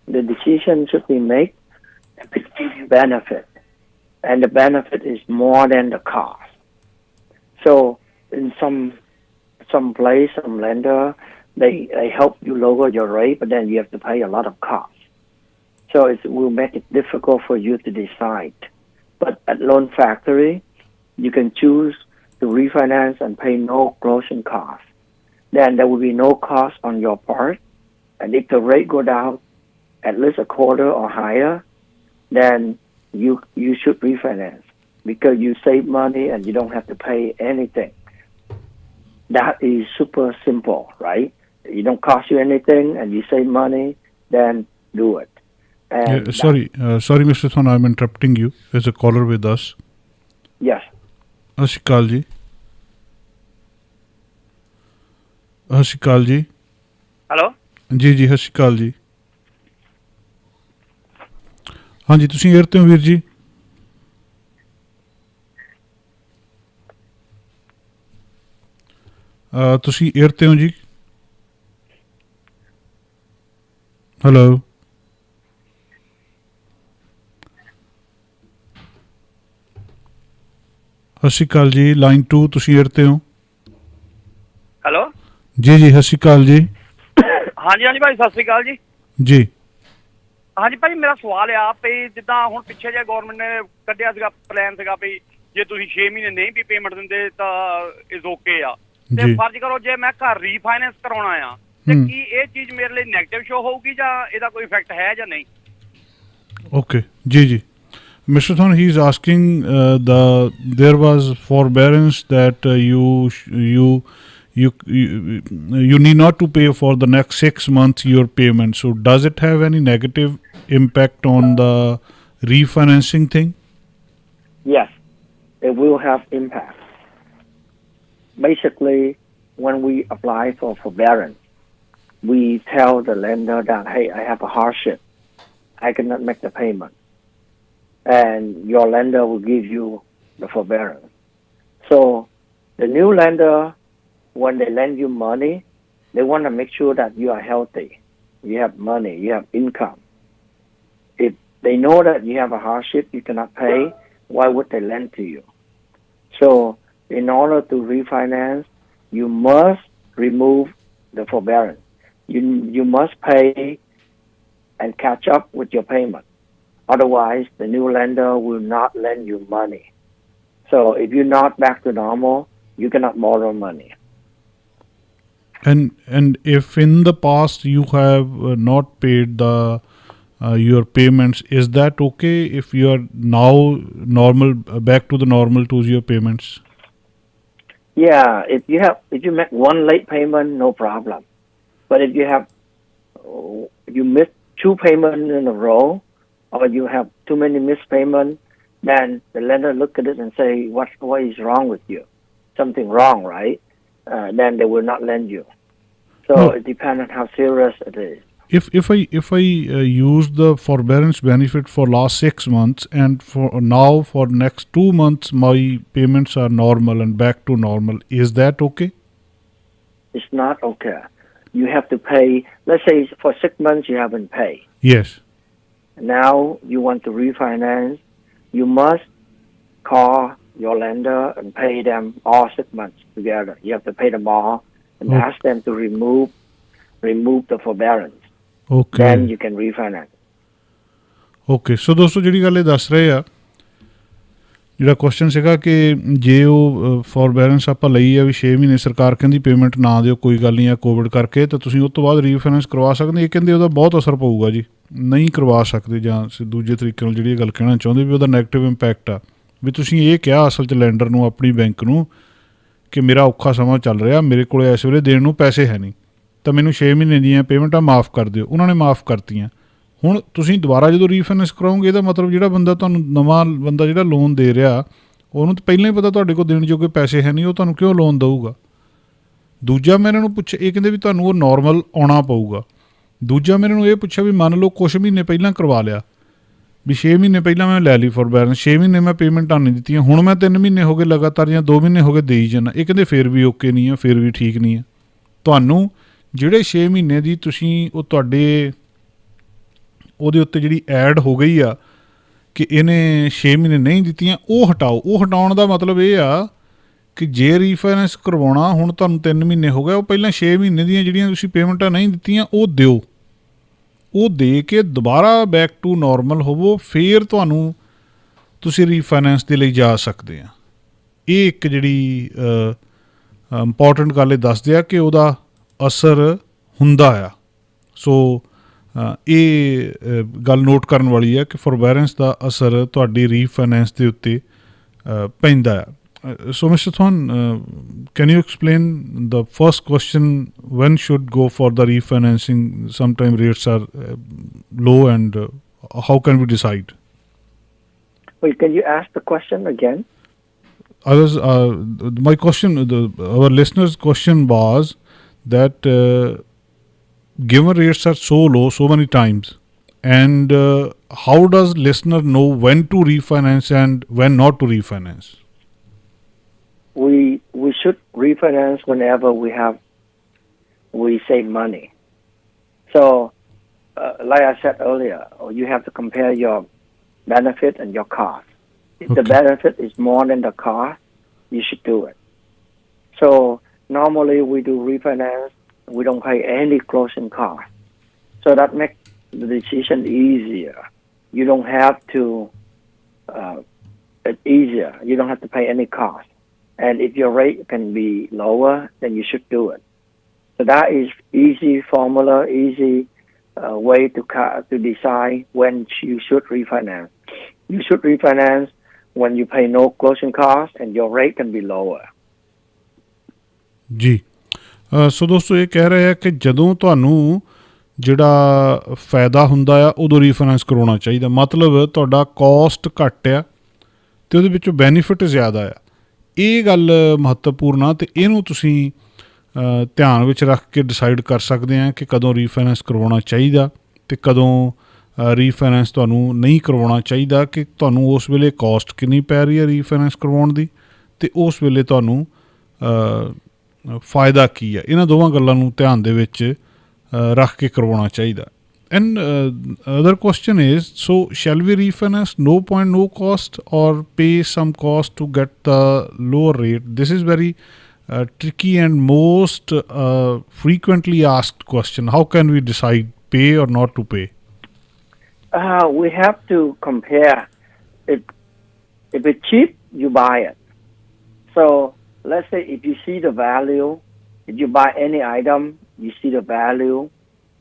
the decision should be made if it gives you benefit, and the benefit is more than the cost. So in some place, some lender, they help you lower your rate, but then you have to pay a lot of cost. So it will make it difficult for you to decide. But at Loan Factory, you can choose to refinance and pay no closing cost. Then there will be no cost on your part. And if the rate go down at least a quarter or higher, then you should refinance, because you save money and you don't have to pay anything. That is super simple, right? It don't cost you anything and you save money, then do it. And sorry, Mr. Thon, I'm interrupting you. There's a caller with us. Yes. Ashikal ji. Ashikal ji. Hello ਜੀ ਹਸ਼ੀਕਾਲ ਜੀ। ਹਾਂਜੀ, ਤੁਸੀਂ air 'ਤੇ ਹੋ ਵੀਰ ਜੀ? ਤੁਸੀਂ air 'ਤੇ ਹੋ ਜੀ? ਹੈਲੋ ਸਤਿ ਸ਼੍ਰੀ ਅਕਾਲ ਜੀ। ਲਾਈਨ 2, ਤੁਸੀਂ ਏਅਰ 'ਤੇ ਹੋ? ਹੈਲੋ ਜੀ ਸਤਿ ਸ਼੍ਰੀ ਅਕਾਲ ਜੀ। ਹਾਂਜੀ ਭਾਈ, ਸਤਿ ਸ਼੍ਰੀ ਅਕਾਲ ਜੀ। ਜੀ ਹਾਂਜੀ ਭਾਈ, ਮੇਰਾ ਸਵਾਲ ਆ ਵੀ ਜਿੱਦਾਂ ਹੁਣ ਪਿੱਛੇ ਜੇ ਗੌਰਮੈਂਟ ਨੇ ਕੱਢਿਆ ਸੀਗਾ ਪਲਾਨ ਸੀਗਾ ਵੀ ਜੇ ਤੁਸੀਂ 6 ਮਹੀਨੇ ਨਹੀਂ ਵੀ ਪੇਮੈਂਟ ਦਿੰਦੇ ਤਾਂ ਇਜ਼ ਓਕੇ ਆ, ਤੇ ਫਰਜ਼ ਕਰੋ ਜੇ ਮੈਂ ਘਰ ਰੀਫਾਈਨੈਂਸ ਕਰਾਉਣਾ ਆ ਤੇ ਕੀ ਇਹ ਚੀਜ਼ ਮੇਰੇ ਲਈ ਨੈਗੇਟਿਵ ਸ਼ੋ ਹੋਊਗੀ ਜਾਂ ਇਹਦਾ ਕੋਈ ਇਫੈਕਟ ਹੈ ਜਾਂ ਨਹੀਂ? ਓਕੇ ਜੀ। Mr. Thon, he is asking there was forbearance that you need not to pay for the next 6 months your payment. So does it have any negative impact on the refinancing thing? Yes, it will have impact. Basically, when we apply for forbearance, we tell the lender that, hey, I have a hardship. I cannot make the payment. And your lender will give you the forbearance. So the new lender, when they lend you money, they want to make sure that you are healthy, you have money, you have income. If they know that you have a hardship, you cannot pay, why would they lend to you? So in order to refinance, you must remove the forbearance. You must pay and catch up with your payment. Otherwise, the new lender will not lend you money. So if you're not back to normal, you cannot borrow money. And if in the past you have not paid the your payments, is that okay if you are now normal, back to the normal to your payments? Yeah, if you make one late payment, no problem. But if you miss 2 payments in a row, or you have too many missed payments, then the lender look at it and say, what is wrong with you? Something wrong, right? Then they will not lend you. So it depends on how serious it is. If I use the forbearance benefit for last 6 months, and for next 2 months my payments are normal and back to normal, is that okay? It's not okay. You have to pay. Let's say for 6 months you haven't paid. Yes. Now you want to refinance, you must call your lender and pay them all 6 months together. You have to pay them all and ask them to remove the forbearance. Okay. Then you can refinance. Okay. So ਦੋਸਤੋ ਜਿਹੜੀ ਗੱਲ ਇਹ ਦੱਸ ਰਹੇ ਆ, ਜਿਹੜਾ question ਸੀਗਾ ਕਿ ਜੇ ਉਹ ਫੋਰਬੈਰੈਂਸ ਆਪਾਂ ਲਈ ਆ ਵੀ 6 ਮਹੀਨੇ ਸਰਕਾਰ ਕਹਿੰਦੀ ਪੇਮੈਂਟ ਨਾ ਦਿਓ ਕੋਈ ਗੱਲ ਨਹੀਂ ਆ ਕੋਵਿਡ ਕਰਕੇ, ਤਾਂ ਤੁਸੀਂ ਉਸ ਤੋਂ ਬਾਅਦ ਰੀਫਾਈਨੈਂਸ ਕਰਵਾ ਸਕਦੇ। ਇਹ ਕਹਿੰਦੇ ਉਹਦਾ ਬਹੁਤ ਅਸਰ ਪਊਗਾ ਜੀ, ਨਹੀਂ ਕਰਵਾ ਸਕਦੇ, ਜਾਂ ਦੂਜੇ ਤਰੀਕੇ ਨਾਲ ਜਿਹੜੀ ਇਹ ਗੱਲ ਕਹਿਣਾ ਚਾਹੁੰਦੇ ਵੀ ਉਹਦਾ ਨੈਗੇਟਿਵ ਇੰਪੈਕਟ ਆ। ਵੀ ਤੁਸੀਂ ਇਹ ਕਿਹਾ ਅਸਲ 'ਚ ਲੈਂਡਰ ਨੂੰ, ਆਪਣੀ ਬੈਂਕ ਨੂੰ, ਕਿ ਮੇਰਾ ਔਖਾ ਸਮਾਂ ਚੱਲ ਰਿਹਾ, ਮੇਰੇ ਕੋਲ ਇਸ ਵੇਲੇ ਦੇਣ ਨੂੰ ਪੈਸੇ ਹੈ ਨਹੀਂ, ਤਾਂ ਮੈਨੂੰ 6 ਮਹੀਨੇ ਦੀਆਂ ਪੇਮੈਂਟਾਂ ਮਾफ़ ਕਰ ਦਿਓ। ਉਹਨਾਂ ਨੇ ਮਾफ़ ਕਰਤੀਆਂ। ਹੁਣ ਤੁਸੀਂ ਦੁਬਾਰਾ ਜਦੋਂ ਰੀਫਾਈਨੈਂਸ ਕਰਾਓਗੇ, ਇਹਦਾ ਮਤਲਬ ਜਿਹੜਾ ਬੰਦਾ ਤੁਹਾਨੂੰ, ਨਵਾਂ ਬੰਦਾ ਜਿਹੜਾ ਲੋਨ ਦੇ ਰਿਹਾ, ਉਹਨੂੰ ਤਾਂ ਪਹਿਲਾਂ ਹੀ ਪਤਾ ਤੁਹਾਡੇ ਕੋਲ ਦੇਣ ਜੋਗੇ ਪੈਸੇ ਹੈ ਨਹੀਂ, ਉਹ ਤੁਹਾਨੂੰ ਕਿਉਂ ਲੋਨ ਦਊਗਾ। ਦੂਜਾ ਮੈਂ ਇਹਨਾਂ ਨੂੰ ਪੁੱਛਿਆ, ਇਹ ਕਹਿੰਦੇ ਵੀ ਤੁਹਾਨੂੰ ਉਹ ਨੋਰਮਲ ਆਉਣਾ ਪਊਗਾ। ਦੂਜਾ ਮੈਂ ਇਹਨਾਂ ਨੂੰ ਇਹ ਪੁੱਛਿਆ ਵੀ ਮੰਨ ਲਓ ਕੁਛ ਮਹੀਨੇ ਪਹਿਲਾਂ ਕਰਵਾ ਲਿਆ, ਵੀ 6 ਮਹੀਨੇ ਪਹਿਲਾਂ ਮੈਂ ਲੈ ਲਈ ਫੋਰਬੈਰੈਂਸ, 6 ਮਹੀਨੇ ਮੈਂ ਪੇਮੈਂਟਾਂ ਨਹੀਂ ਦਿੱਤੀਆਂ, ਹੁਣ ਮੈਂ 3 ਮਹੀਨੇ ਹੋ ਗਏ ਲਗਾਤਾਰ ਜਾਂ 2 ਮਹੀਨੇ ਹੋ ਗਏ ਦੇਈ ਜਾਂਦਾ। ਇਹ ਕਹਿੰਦੇ ਫਿਰ ਵੀ ਓਕੇ ਨਹੀਂ ਆ, ਫਿਰ ਵੀ ਠੀਕ ਨਹੀਂ ਆ। ਤੁਹਾਨੂੰ ਜਿਹੜੇ 6 ਮਹੀਨੇ ਦੀ ਤੁਸੀਂ ਉਹ ਤੁਹਾਡੇ ਉਹਦੇ ਉੱਤੇ ਜਿਹੜੀ ਐਡ ਹੋ ਗਈ ਆ ਕਿ ਇਹਨੇ 6 ਮਹੀਨੇ ਨਹੀਂ ਦਿੱਤੀਆਂ, ਉਹ ਹਟਾਓ। ਉਹ ਹਟਾਉਣ ਦਾ ਮਤਲਬ ਇਹ ਆ ਕਿ ਜੇ ਰੀਫਾਈਨੈਂਸ ਕਰਵਾਉਣਾ, ਹੁਣ ਤੁਹਾਨੂੰ 3 ਮਹੀਨੇ ਹੋ ਗਏ, ਉਹ ਪਹਿਲਾਂ 6 ਮਹੀਨੇ ਦੀਆਂ ਜਿਹੜੀਆਂ ਤੁਸੀਂ ਪੇਮੈਂਟਾਂ ਨਹੀਂ ਦਿੱਤੀਆਂ ਉਹ ਦਿਓ। ਉਹ ਦੇ ਕੇ ਦੁਬਾਰਾ ਬੈਕ ਟੂ ਨੋਰਮਲ ਹੋਵੋ, ਫਿਰ ਤੁਹਾਨੂੰ ਤੁਸੀਂ ਰੀਫਾਈਨੈਂਸ ਦੇ ਲਈ ਜਾ ਸਕਦੇ ਆ। ਇਹ ਇੱਕ ਜਿਹੜੀ ਇੰਪੋਰਟੈਂਟ ਗੱਲ ਇਹ ਦੱਸਦੇ ਆ ਕਿ ਉਹਦਾ ਅਸਰ ਹੁੰਦਾ ਆ। ਸੋ ਇਹ ਗੱਲ ਨੋਟ ਕਰਨ ਵਾਲੀ ਹੈ ਕਿ ਫੋਰਬੈਰੈਂਸ ਦਾ ਅਸਰ ਤੁਹਾਡੀ ਰੀਫਾਈਨੈਂਸ ਦੇ ਉੱਤੇ ਪੈਂਦਾ ਆ। So Mr. Thon, can you explain the first question, when should go for the refinancing? Sometimes rates are low, and how can we decide? Wait, can you ask the question again? My question, our listener's question was that given rates are so low so many times, and how does listener know when to refinance and when not to refinance? We should refinance whenever we save money. So, like I said earlier, you have to compare your benefit and your cost. If the benefit is more than the cost, you should do it. So normally we do refinance, we don't pay any closing cost. So that makes the decision easier. You don't have to, it's easier. You don't have to pay any cost. And if your rate can be lower, then you should do it. So that is easy formula, easy way to decide when you should refinance. You should refinance when you pay no closing cost and your rate can be lower. ਜੀ ਸੋ ਦੋਸਤੋ ਇਹ ਕਹਿ ਰਹੇ ਆ ਕਿ ਜਦੋਂ ਤੁਹਾਨੂੰ ਜਿਹੜਾ ਫਾਇਦਾ ਹੁੰਦਾ ਆ ਉਦੋਂ ਰੀਫਾਈਨੈਂਸ ਕਰਵਾਉਣਾ ਚਾਹੀਦਾ। ਮਤਲਬ ਤੁਹਾਡਾ ਕੋਸਟ ਘੱਟ ਆ ਅਤੇ ਉਹਦੇ ਵਿੱਚੋਂ ਬੈਨੀਫਿਟ ਜ਼ਿਆਦਾ ਆ। ਇਹ ਗੱਲ ਮਹੱਤਵਪੂਰਨ ਆ ਅਤੇ ਇਹਨੂੰ ਤੁਸੀਂ ਧਿਆਨ ਵਿੱਚ ਰੱਖ ਕੇ ਡਿਸਾਈਡ ਕਰ ਸਕਦੇ ਹਾਂ ਕਿ ਕਦੋਂ ਰੀਫਾਈਨੈਂਸ ਕਰਵਾਉਣਾ ਚਾਹੀਦਾ ਅਤੇ ਕਦੋਂ ਰੀਫਾਈਨੈਂਸ ਤੁਹਾਨੂੰ ਨਹੀਂ ਕਰਵਾਉਣਾ ਚਾਹੀਦਾ, ਕਿ ਤੁਹਾਨੂੰ ਉਸ ਵੇਲੇ ਕੋਸਟ ਕਿੰਨੀ ਪੈ ਰਹੀ ਹੈ ਰੀਫਾਈਨੈਂਸ ਕਰਵਾਉਣ ਦੀ ਅਤੇ ਉਸ ਵੇਲੇ ਤੁਹਾਨੂੰ ਫਾਇਦਾ ਕੀ ਆ। ਇਹਨਾਂ ਦੋਵਾਂ ਗੱਲਾਂ ਨੂੰ ਧਿਆਨ ਦੇ ਵਿੱਚ ਰੱਖ ਕੇ ਕਰਵਾਉਣਾ ਚਾਹੀਦਾ। And other question is, so shall we refinance no point no cost or pay some cost to get the lower rate? This is very tricky and most frequently asked question. How can we decide pay or not to pay? We have to compare it. If it's cheap, you buy it. So let's say if you see the value, if you buy any item, you see the value,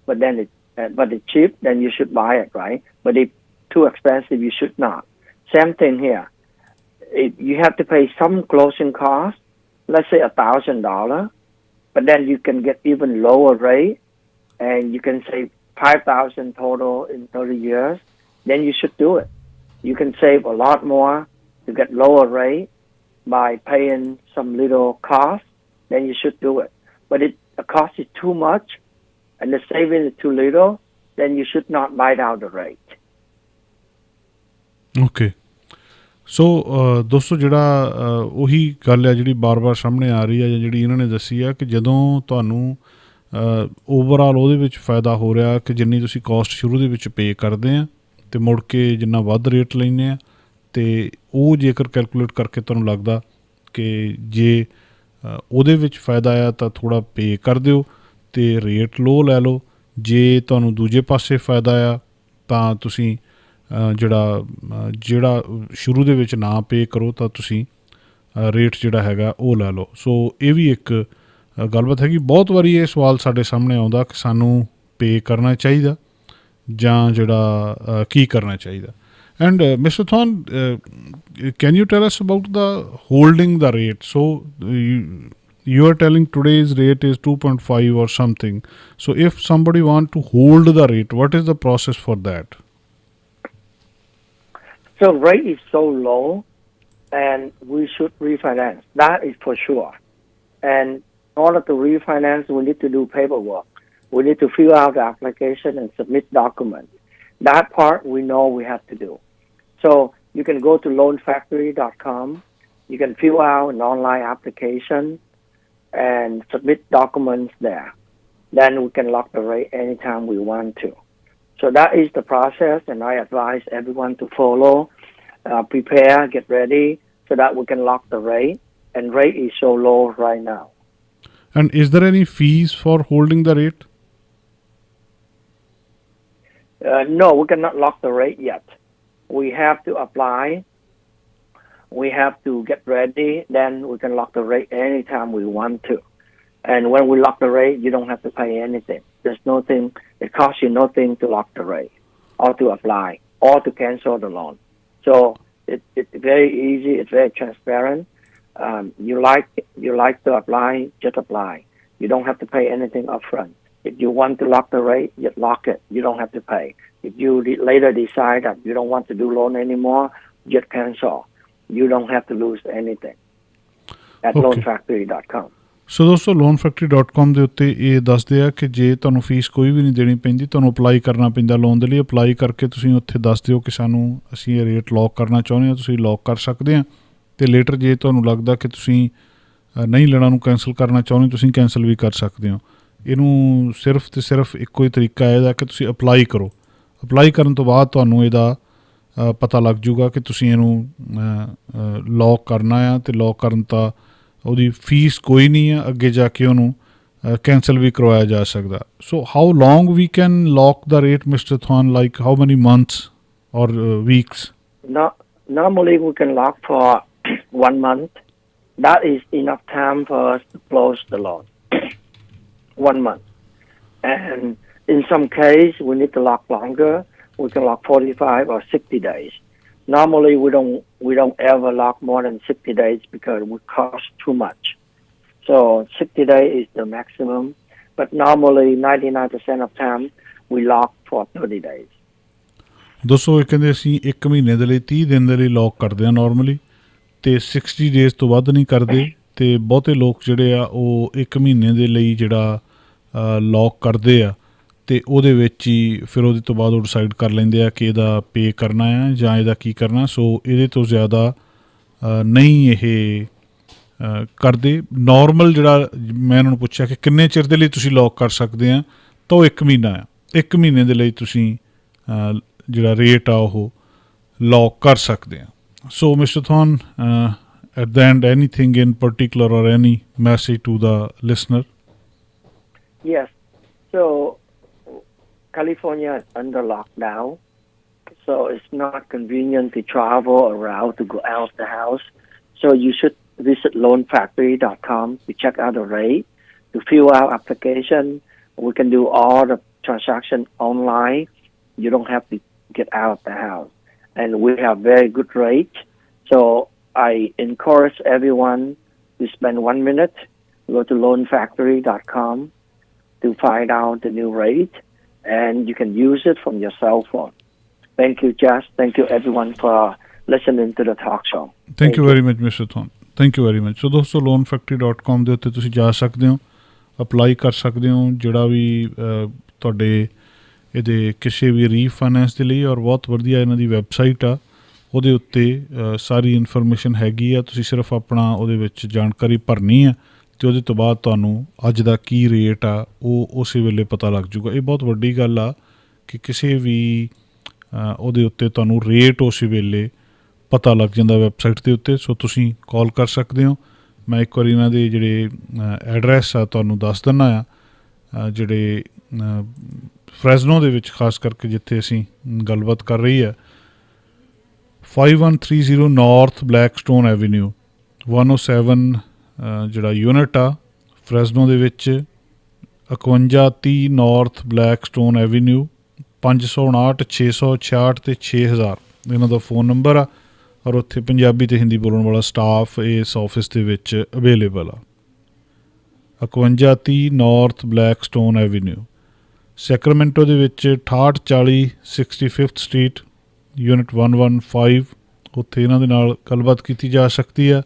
but then but it's cheap, then you should buy it, right? But if too expensive, you should not. Same thing here. If you have to pay some closing cost, let's say $1,000, but then you can get even lower rate, and you can save $5,000 total in 30 years. Then you should do it. You can save a lot more to get lower rate by paying some little cost. Then you should do it. But if the cost is too much, and the saving is too little, then you should not buy down the rate. Okay. ਸੋ ਦੋਸਤੋ ਜਿਹੜਾ ਉਹੀ ਗੱਲ ਆ ਜਿਹੜੀ ਬਾਰ-ਬਾਰ ਸਾਹਮਣੇ ਆ ਰਹੀ ਹੈ, ਜਾਂ ਜਿਹੜੀ ਇਹਨਾਂ ਨੇ ਦੱਸੀ ਆ ਕਿ ਜਦੋਂ ਤੁਹਾਨੂੰ ਓਵਰਆਲ ਉਹਦੇ ਵਿੱਚ ਫਾਇਦਾ ਹੋ ਰਿਹਾ ਕਿ ਜਿੰਨੀ ਤੁਸੀਂ ਕੋਸਟ ਸ਼ੁਰੂ ਦੇ ਵਿੱਚ ਪੇ ਕਰਦੇ ਆ ਅਤੇ ਮੁੜ ਕੇ ਜਿੰਨਾ ਵੱਧ ਰੇਟ ਲੈਂਦੇ ਆ, ਅਤੇ ਉਹ ਜੇਕਰ ਕੈਲਕੂਲੇਟ ਕਰਕੇ ਤੁਹਾਨੂੰ ਲੱਗਦਾ ਕਿ ਜੇ ਉਹਦੇ ਵਿੱਚ ਫਾਇਦਾ ਆ ਤਾਂ ਥੋੜ੍ਹਾ ਪੇ ਕਰ ਦਿਓ ਅਤੇ ਰੇਟ ਲੋ ਲੈ ਲਓ। ਜੇ ਤੁਹਾਨੂੰ ਦੂਜੇ ਪਾਸੇ ਫਾਇਦਾ ਆ ਤਾਂ ਤੁਸੀਂ ਜਿਹੜਾ ਸ਼ੁਰੂ ਦੇ ਵਿੱਚ ਨਾ ਪੇ ਕਰੋ ਤਾਂ ਤੁਸੀਂ ਰੇਟ ਜਿਹੜਾ ਹੈਗਾ ਉਹ ਲੈ ਲਓ। ਸੋ ਇਹ ਵੀ ਇੱਕ ਗੱਲਬਾਤ ਹੈਗੀ। ਬਹੁਤ ਵਾਰੀ ਇਹ ਸਵਾਲ ਸਾਡੇ ਸਾਹਮਣੇ ਆਉਂਦਾ ਕਿ ਸਾਨੂੰ ਪੇ ਕਰਨਾ ਚਾਹੀਦਾ ਜਾਂ ਜਿਹੜਾ ਕੀ ਕਰਨਾ ਚਾਹੀਦਾ। And mister Dhawan, can you tell us about the holding the rate? So you are telling today's rate is 2.5 or something. So if somebody want to hold the rate, what is the process for that? So rate is so low, and we should refinance. That is for sure. And in order to refinance, we need to do paperwork. We need to fill out the application and submit documents. That part we know we have to do. So you can go to loanfactory.com. You can fill out an online application and submit documents there. Then we can lock the rate anytime we want to. So that is the process, and I advise everyone to follow, prepare, get ready, so that we can lock the rate. And rate is so low right now. And is there any fees for holding the rate? No, we cannot lock the rate yet. We have to apply. We have to get ready. Then we can lock the rate anytime we want to. And when we lock the rate, you don't have to pay anything. There's nothing. It costs you nothing to lock the rate, or to apply, or to cancel the loan. So it's very easy. It's very transparent. You like to apply, just apply. You don't have to pay anything upfront. If you want to lock the rate, just lock it. You don't have to pay. If you later decide that you don't want to do loan anymore, just cancel. You don't have to lose anything at loanfactory.com. ਸੋ ਦੋਸਤੋ, loanfactory.com ਦੇ ਉੱਤੇ ਇਹ ਦੱਸਦੇ ਆ ਕਿ ਜੇ ਤੁਹਾਨੂੰ fees ਕੋਈ ਵੀ ਨਹੀਂ ਦੇਣੀ ਪੈਂਦੀ, ਤੁਹਾਨੂੰ ਅਪਲਾਈ ਕਰਨਾ ਪੈਂਦਾ ਲੋਨ ਦੇ ਲਈ। ਅਪਲਾਈ ਕਰਕੇ ਤੁਸੀਂ ਉੱਥੇ ਦੱਸ ਦਿਓ ਕਿ ਸਾਨੂੰ ਅਸੀਂ ਇਹ ਰੇਟ ਲੌਕ ਕਰਨਾ ਚਾਹੁੰਦੇ ਹਾਂ, ਤੁਸੀਂ ਲੌਕ ਕਰ ਸਕਦੇ ਹਾਂ। ਅਤੇ ਲੇਟਰ ਜੇ ਤੁਹਾਨੂੰ ਲੱਗਦਾ ਕਿ ਤੁਸੀਂ ਨਹੀਂ ਲੈਣਾ, ਨੂੰ ਕੈਂਸਲ ਕਰਨਾ ਚਾਹੁੰਦੇ, ਤੁਸੀਂ ਕੈਂਸਲ ਵੀ ਕਰ ਸਕਦੇ ਹੋ। ਇਹਨੂੰ ਸਿਰਫ ਅਤੇ ਸਿਰਫ ਇੱਕੋ ਹੀ ਤਰੀਕਾ ਇਹਦਾ ਕਿ ਤੁਸੀਂ ਅਪਲਾਈ ਕਰੋ। ਅਪਲਾਈ ਕਰਨ ਤੋਂ ਬਾਅਦ ਤੁਹਾਨੂੰ ਇਹਦਾ ਪਤਾ ਲੱਗ ਜੂਗਾ ਕਿ ਤੁਸੀਂ ਇਹਨੂੰ ਲੌਕ ਕਰਨਾ ਆ, ਅਤੇ ਲੌਕ ਕਰਨ ਤਾਂ ਉਹਦੀ ਫੀਸ ਕੋਈ ਨਹੀਂ ਆ, ਅੱਗੇ ਜਾ ਕੇ ਉਹਨੂੰ ਕੈਂਸਲ ਵੀ ਕਰਵਾਇਆ ਜਾ ਸਕਦਾ। So how long we can lock the rate, mister Dhawan, like how many months or weeks? Normally we can lock for 1 month. That is enough time for us to close the loan. 1 month. And in some case we need to lock longer. We can lock 45 or 60 days. Normally we don't ever lock more than 60 days because it would cost too much. So 60 days is the maximum, but normally 99% of time we lock for 30 days. ਦੋਸਤੋ, ਇਹ ਕਹਿੰਦੇ ਅਸੀਂ 1 ਮਹੀਨੇ ਦੇ ਲਈ 30 ਦਿਨ ਦੇ ਲਈ ਲੌਕ ਕਰਦੇ ਹਾਂ ਨਾਰਮਲੀ, ਅਤੇ 60 ਡੇਜ਼ ਤੋਂ ਵੱਧ ਨਹੀਂ ਕਰਦੇ। ਅਤੇ ਬਹੁਤੇ ਲੋਕ ਜਿਹੜੇ ਆ ਉਹ 1 ਮਹੀਨੇ ਦੇ ਲਈ ਜਿਹੜਾ ਲੌਕ ਕਰਦੇ ਆ, ਅਤੇ ਉਹਦੇ ਵਿੱਚ ਹੀ ਫਿਰ ਉਹਦੇ ਤੋਂ ਬਾਅਦ ਉਹ ਡਿਸਾਈਡ ਕਰ ਲੈਂਦੇ ਆ ਕਿ ਇਹਦਾ ਪੇ ਕਰਨਾ ਆ ਜਾਂ ਇਹਦਾ ਕੀ ਕਰਨਾ। ਸੋ ਇਹਦੇ ਤੋਂ ਜ਼ਿਆਦਾ ਨਹੀਂ ਇਹ ਕਰਦੇ। ਨੋਰਮਲ ਜਿਹੜਾ ਮੈਂ ਉਹਨਾਂ ਨੂੰ ਪੁੱਛਿਆ ਕਿ ਕਿੰਨੇ ਚਿਰ ਦੇ ਲਈ ਤੁਸੀਂ ਲੌਕ ਕਰ ਸਕਦੇ ਆ, ਤਾਂ ਉਹ 1 ਮਹੀਨਾ ਆ। 1 ਮਹੀਨੇ ਦੇ ਲਈ ਤੁਸੀਂ ਜਿਹੜਾ ਰੇਟ ਆ ਉਹ ਲੌਕ ਕਰ ਸਕਦੇ ਆ। So mister Dhawan, at the end anything in particular or any message to the listener? Yes. So California is under lockdown, so it's not convenient to travel around to go out the house. So you should visit loanfactory.com to check out the rate, to fill out application. We can do all the transaction online. You don't have to get out of the house. And we have very good rate. So I encourage everyone to spend 1 minute, go to loanfactory.com to find out the new rate, and you can use it from your cell phone. Thank you, Jess. Thank you, everyone, for listening to the talk show. Thank you very much, Mr. Thon. Thank you very much. So ਦੋਸਤੋ, loanfactory.com ਦੇ ਉੱਤੇ ਤੁਸੀਂ ਜਾ ਸਕਦੇ ਹੋ, apply ਕਰ ਸਕਦੇ ਹੋ ਜਿਹੜਾ ਵੀ ਤੁਹਾਡੇ ਇਹਦੇ ਕਿਸੇ ਵੀ ਰੀਫਾਈਨੈਂਸ ਦੇ ਲਈ। ਔਰ ਬਹੁਤ ਵਧੀਆ ਇਹਨਾਂ ਦੀ ਵੈਬਸਾਈਟ ਆ, ਉਹਦੇ ਉੱਤੇ ਸਾਰੀ ਇਨਫੋਰਮੇਸ਼ਨ ਹੈਗੀ ਆ। ਤੁਸੀਂ ਸਿਰਫ ਆਪਣਾ ਉਹਦੇ ਵਿੱਚ ਜਾਣਕਾਰੀ ਭਰਨੀ ਆ, ਅਤੇ ਉਹਦੇ ਤੋਂ ਬਾਅਦ ਤੁਹਾਨੂੰ ਅੱਜ ਦਾ ਕੀ ਰੇਟ ਆ ਉਹ ਉਸੇ ਵੇਲੇ ਪਤਾ ਲੱਗ ਜੂਗਾ। ਇਹ ਬਹੁਤ ਵੱਡੀ ਗੱਲ ਆ ਕਿ ਕਿਸੇ ਵੀ ਉਹਦੇ ਉੱਤੇ ਤੁਹਾਨੂੰ ਰੇਟ ਉਸੇ ਵੇਲੇ ਪਤਾ ਲੱਗ ਜਾਂਦਾ ਵੈਬਸਾਈਟ ਦੇ ਉੱਤੇ। ਸੋ ਤੁਸੀਂ ਕਾਲ ਕਰ ਸਕਦੇ ਹੋ। ਮੈਂ ਇੱਕ ਵਾਰੀ ਇਹਨਾਂ ਦੇ ਜਿਹੜੇ ਐਡਰੈਸ ਆ ਤੁਹਾਨੂੰ ਦੱਸ ਦਿੰਦਾ ਆ, ਜਿਹੜੇ ਫਰੈਜ਼ਨੋ ਦੇ ਵਿੱਚ ਖਾਸ ਕਰਕੇ ਜਿੱਥੇ ਅਸੀਂ ਗੱਲਬਾਤ ਕਰ ਰਹੀ ਹੈ, 5130 ਨੌਰਥ ਬਲੈਕਸਟੋਨ ਐਵੀਨਿਊ 107 ਜਿਹੜਾ ਯੂਨਿਟ ਆ ਫਰੈਸਨੋ ਦੇ ਵਿੱਚ 5130 ਨੌਰਥ ਬਲੈਕਸਟੋਨ ਐਵੀਨਿਊ 559 666 ਤੇ 6000 ਇਹਨਾਂ ਦਾ ਫ਼ੋਨ ਨੰਬਰ ਆ ਔਰ ਉੱਥੇ ਪੰਜਾਬੀ ਅਤੇ ਹਿੰਦੀ ਬੋਲਣ ਵਾਲਾ ਸਟਾਫ ਇਸ ਆਫਿਸ ਦੇ ਵਿੱਚ ਅਵੇਲੇਬਲ ਆ 5130 ਨੌਰਥ ਬਲੈਕਸਟੋਨ ਐਵੀਨਿਊ ਸੈਕਰਾਮੈਂਟੋ ਦੇ ਵਿੱਚ 6840 65th ਸਟਰੀਟ ਯੂਨਿਟ 115 ਉੱਥੇ ਇਹਨਾਂ ਦੇ ਨਾਲ ਗੱਲਬਾਤ ਕੀਤੀ ਜਾ ਸਕਦੀ ਹੈ।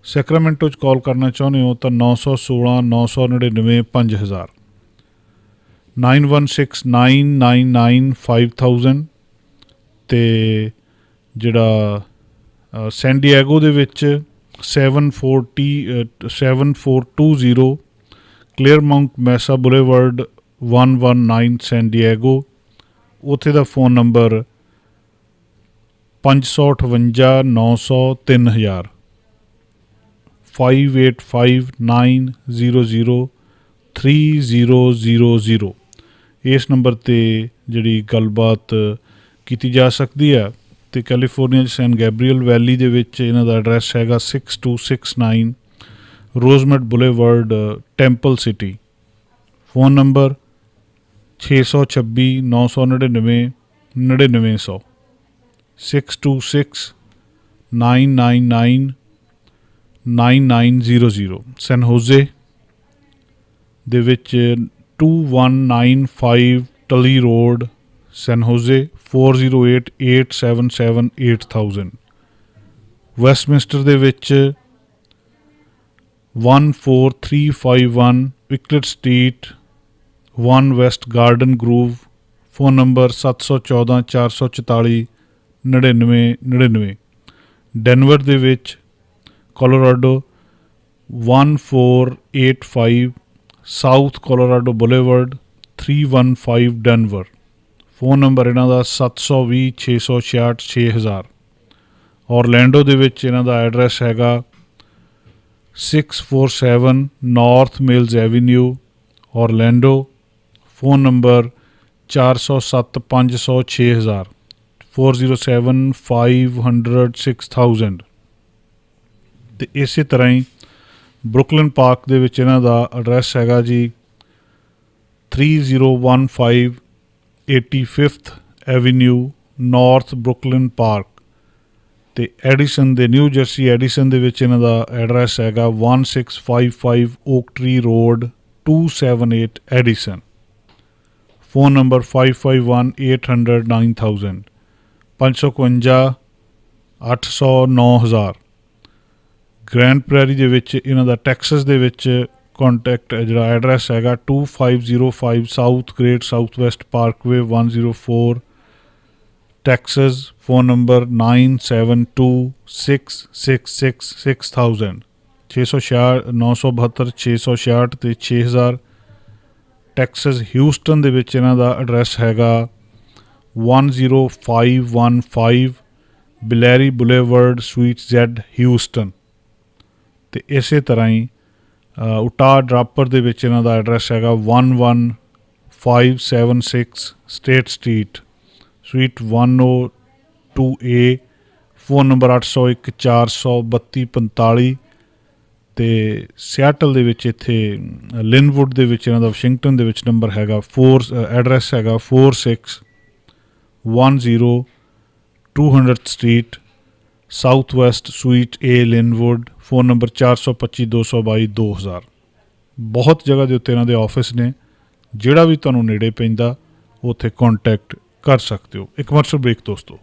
ਸੈਕਰਾਮੈਂਟੋ 'ਚ ਕਾਲ ਕਰਨਾ ਚਾਹੁੰਦੇ ਹੋ ਤਾਂ 916 999 5000 916 999 5000 ਅਤੇ ਜਿਹੜਾ ਸੈਨ ਡਿਏਗੋ ਦੇ ਵਿੱਚ 7420 ਕਲੀਅਰਮਾਊਂਟ ਮੈਸਾ ਬੁਲੇਵਰਡ 119 ਸੈਨ ਡਿਏਗੋ ਉੱਥੇ ਦਾ ਫ਼ੋਨ ਨੰਬਰ 558 900 3000 585 900 3000 ਇਸ ਨੰਬਰ 'ਤੇ ਜਿਹੜੀ ਗੱਲਬਾਤ ਕੀਤੀ ਜਾ ਸਕਦੀ ਹੈ। ਅਤੇ ਕੈਲੀਫੋਰਨੀਆ 'ਚ ਸੈਨ ਗੈਬਰੀਅਲ ਵੈਲੀ ਦੇ ਵਿੱਚ ਇਹਨਾਂ ਦਾ ਐਡਰੈਸ ਹੈਗਾ 6269 Rosemead boulevard Temple City phone number 626 999 9900 626 999 9900 San Jose ਦੇ ਵਿੱਚ 2195 ਟਲੀ ਰੋਡ ਸੈਨ ਹੋਜ਼ੇ 408 877 8000 ਵੈਸਟਮਿੰਸਟਰ ਦੇ ਵਿੱਚ 14351 ਵਿਕਲਟ street 1 West Garden Grove phone number 714 444 9999 Denver ਦੇ ਵਿੱਚ Colorado 1485 South Colorado boulevard 315 Denver phone number ਇਹਨਾਂ ਦਾ 720 666 6000 ਔਰਲੈਂਡੋ ਦੇ ਵਿੱਚ ਇਹਨਾਂ ਦਾ ਐਡਰੈਸ ਹੈਗਾ 647 North Mills avenue Orlando phone number 407 500 6000 407 500 6000 ਅਤੇ ਇਸੇ ਤਰ੍ਹਾਂ ਹੀ ਬਰੁਕਲਿਨ ਪਾਰਕ ਦੇ ਵਿੱਚ ਇਹਨਾਂ ਦਾ ਐਡਰੈਸ ਹੈਗਾ ਜੀ 3015 85th avenue North Brooklyn Park ਅਤੇ ਐਡੀਸਨ ਦੇ ਨਿਊ ਜਰਸੀ ਐਡੀਸਨ ਦੇ ਵਿੱਚ ਇਹਨਾਂ ਦਾ ਐਡਰੈਸ ਹੈਗਾ 1655 Oak Tree Road 278 Edison phone number 551 800 9000 551 800 9000 Grand Prairie ਦੇ ਵਿੱਚ ਇਹਨਾਂ ਦਾ ਟੈਕਸਸ ਦੇ ਵਿੱਚ ਕੰਟੈਕਟ ਜਿਹੜਾ ਐਡਰੈਸ ਹੈਗਾ 2505 south great south West Parkway 104 Texas phone number 972666 6000 666 972 666 ਅਤੇ 6000 ਟੈਕਸਸ ਹਿਊਸਟਨ ਦੇ ਵਿੱਚ ਇਹਨਾਂ ਦਾ ਐਡਰੈਸ ਹੈਗਾ 10515 ਬਿਲੈਰੀ ਬੁਲੇਵਰਡ ਸਵੀਟ ਜ਼ੈਡ ਹਿਊਸਟਨ ਅਤੇ ਇਸੇ ਤਰ੍ਹਾਂ ਹੀ ਉਟਾ ਡਰਾਪਰ ਦੇ ਵਿੱਚ ਇਹਨਾਂ ਦਾ ਐਡਰੈਸ ਹੈਗਾ 11576 state street sweet 102A phone number 801 432 45 ਅਤੇ ਸਿਆਟਲ ਦੇ ਵਿੱਚ ਇੱਥੇ ਲਿਨਵੁੱਡ ਦੇ ਵਿੱਚ ਇਹਨਾਂ ਦਾ ਵਾਸ਼ਿੰਗਟਨ ਦੇ ਵਿੱਚ ਨੰਬਰ ਹੈਗਾ ਐਡਰੈਸ ਹੈਗਾ 4610 200th street South West suite A Lynnwood phone number 425 222 2000 ਬਹੁਤ ਜਗ੍ਹਾ ਦੇ ਉੱਤੇ ਇਹਨਾਂ ਦੇ ਆਫਿਸ ਨੇ ਜਿਹੜਾ ਵੀ ਤੁਹਾਨੂੰ ਨੇੜੇ ਪੈਂਦਾ ਉੱਥੇ ਕੰਟੈਕਟ ਕਰ ਸਕਦੇ ਹੋ। ਇੱਕ ਕਮਰਸ਼ੀਅਲ ਬ੍ਰੇਕ ਦੋਸਤੋ।